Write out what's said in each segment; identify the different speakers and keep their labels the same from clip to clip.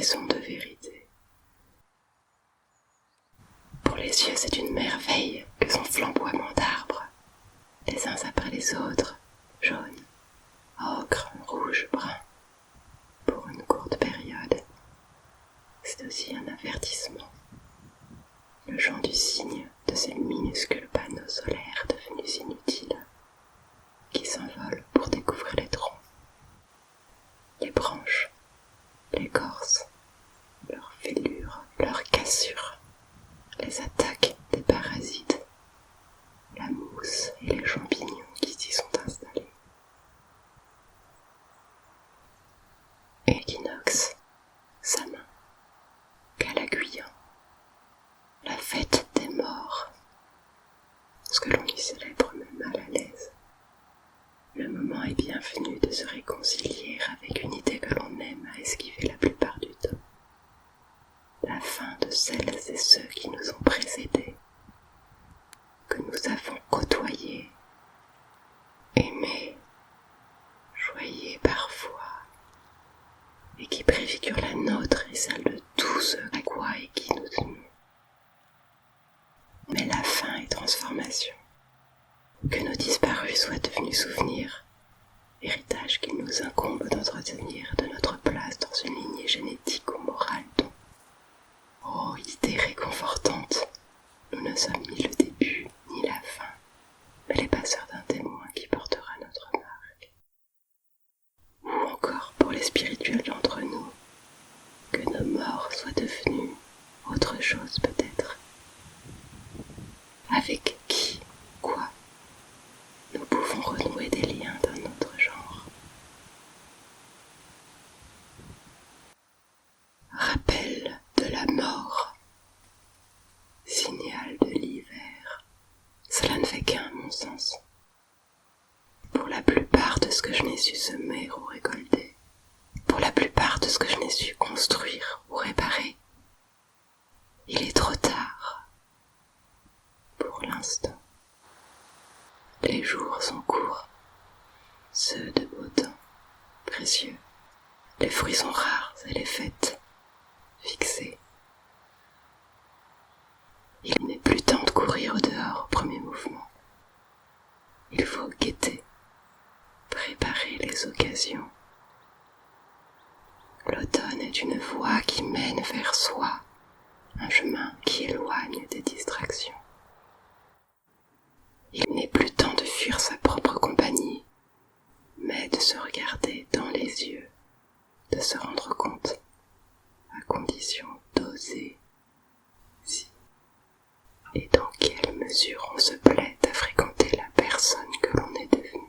Speaker 1: frisson de vérité. Pour les yeux, c'est une merveille que son flamboiement d'arbres, les uns après les autres, jaunes, ocre, rouge, brun, pour une courte période. C'est aussi un avertissement, le chant du cygne de ces minuscules panneaux solaires devenus inutiles, qui s'envolent pour découvrir les troncs, les branches, l'écorce, leurs fêlures, leurs cassures, les attaques des parasites, la mousse et les champignons qui s'y sont installés. Équinoxe, sa main, Calaguyan, la fête des morts, ce que l'on y célèbre même mal à l'aise. Le moment est bien venu de se réconcilier avec une idée que l'on aime à esquiver la plupart du temps. La fin de celles et ceux qui nous ont précédés, que nous avons côtoyés, aimés, choyés parfois, et qui préfigurent la nôtre et celle de tous ceux à quoi et qui nous tenons. Mais la fin est transformation. Que nos disparus soient devenus souvenirs, héritage qu'il nous incombe d'entretenir de notre place dans une lignée génétique ou morale dont, oh, idée réconfortante, nous ne sommes ni le début ni la fin, mais les passeurs d'un témoin qui portera notre marque. Ou encore pour les spirituels d'entre nous, que nos morts soient devenus autre chose peut-être. Avec qui, quoi, nous pouvons renouer des liens d'un autre genre. Rappel de la mort, signal de l'hiver, cela ne fait qu'un à mon sens. Pour la plupart de ce que je n'ai su semer ou récolter, pour la plupart de ce que je n'ai su construire ou réparer, il est trop tard. Pour l'instant. Les jours sont courts, ceux de beau temps, précieux. Les fruits sont rares et les fêtes, fixées. Il n'est plus temps de courir au dehors au premier mouvement. Il faut guetter, préparer les occasions. L'automne est une voie qui mène vers soi, un chemin qui éloigne des distractions. Il n'est plus temps de fuir sa propre compagnie, mais de se regarder dans les yeux, de se rendre compte, à condition d'oser, si et dans quelle mesure on se plaît à fréquenter la personne que l'on est devenu.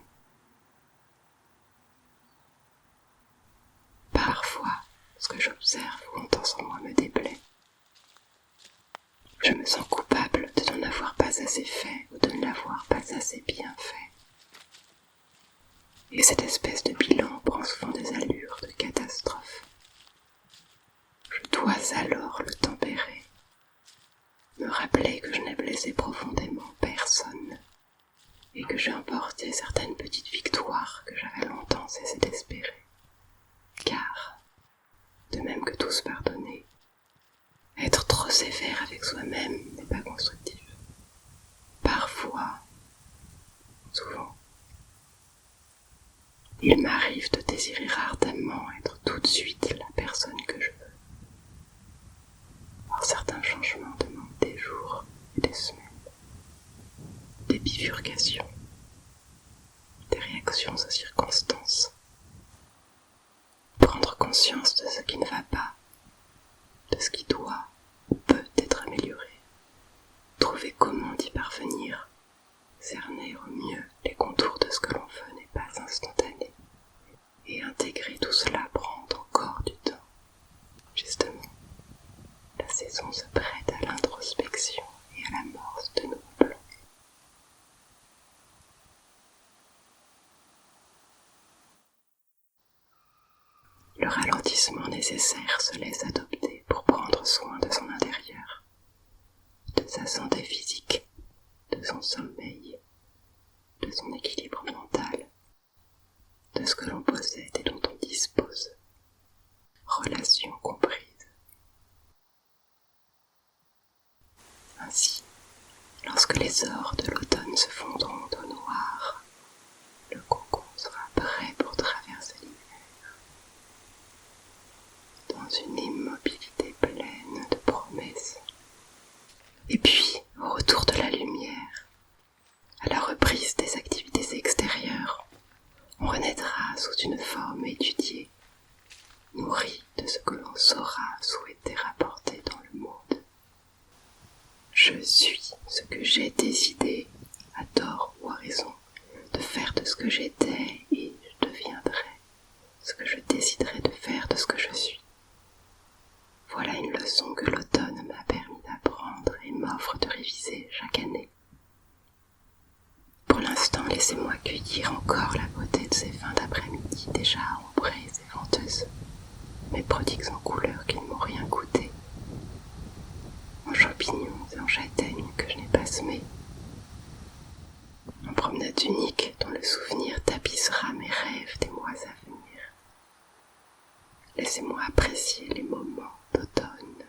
Speaker 1: Parfois, ce que j'observe ou entends en moi me déplaît. Je me sens coupable de n'en avoir pas assez fait ou de ne l'avoir pas assez bien fait. Et cette espèce de bilan prend souvent des allures de catastrophe. Je dois alors le tempérer, me rappeler que je n'ai blessé profondément personne et que j'ai emporté certaines petites victoires que j'avais longtemps cessé d'espérer. Car, de même que tous pardonner, être trop sévère avec soi-même n'est pas constructif. Parfois, souvent, il m'arrive de désirer ardemment être tout de suite la personne que je veux. Or certains changements demandent des jours et des semaines, des bifurcations, des réactions aux circonstances, prendre conscience de ce qui ne va pas, de ce qui doit ou peut être amélioré, trouver comment d'y parvenir, cerner au mieux les contours de ce que l'on veut n'est pas instantané, et intégrer tout cela prend encore du temps. Justement, la saison se prête à l'introspection et à l'amorce de nouveaux plans. Le ralentissement nécessaire se laisse adopter pour prendre soin de son intérieur, de sa santé physique, de son sommeil, de son équilibre mental, de ce que l'on possède et dont on dispose. relation comprise. Ainsi, lorsque les ors de l'automne se fondront au noir, le cocon sera prêt pour traverser l'hiver, dans une immobilité pleine de promesses. Et puis, au retour de la lumière, à la reprise des activités extérieures, on renaîtra sous une forme étudiée, nourrie de ce que l'on saura souhaiter apporter dans le monde. Je suis ce que j'ai décidé, à tort ou à raison, de faire de ce que j'étais et je deviendrai ce que je déciderai de faire de ce que je suis. Voilà une leçon que l'automne m'a permis d'apprendre et m'offre de réviser chaque année. Pour l'instant, laissez-moi cueillir encore la beauté de ces fins d'après-midi déjà ombrées et venteuses, mais prodigues en couleurs qui ne m'ont rien coûté, en champignons et en châtaignes que je n'ai pas semés, en promenade unique dont le souvenir tapissera mes rêves des mois à venir. Laissez-moi apprécier les moments d'automne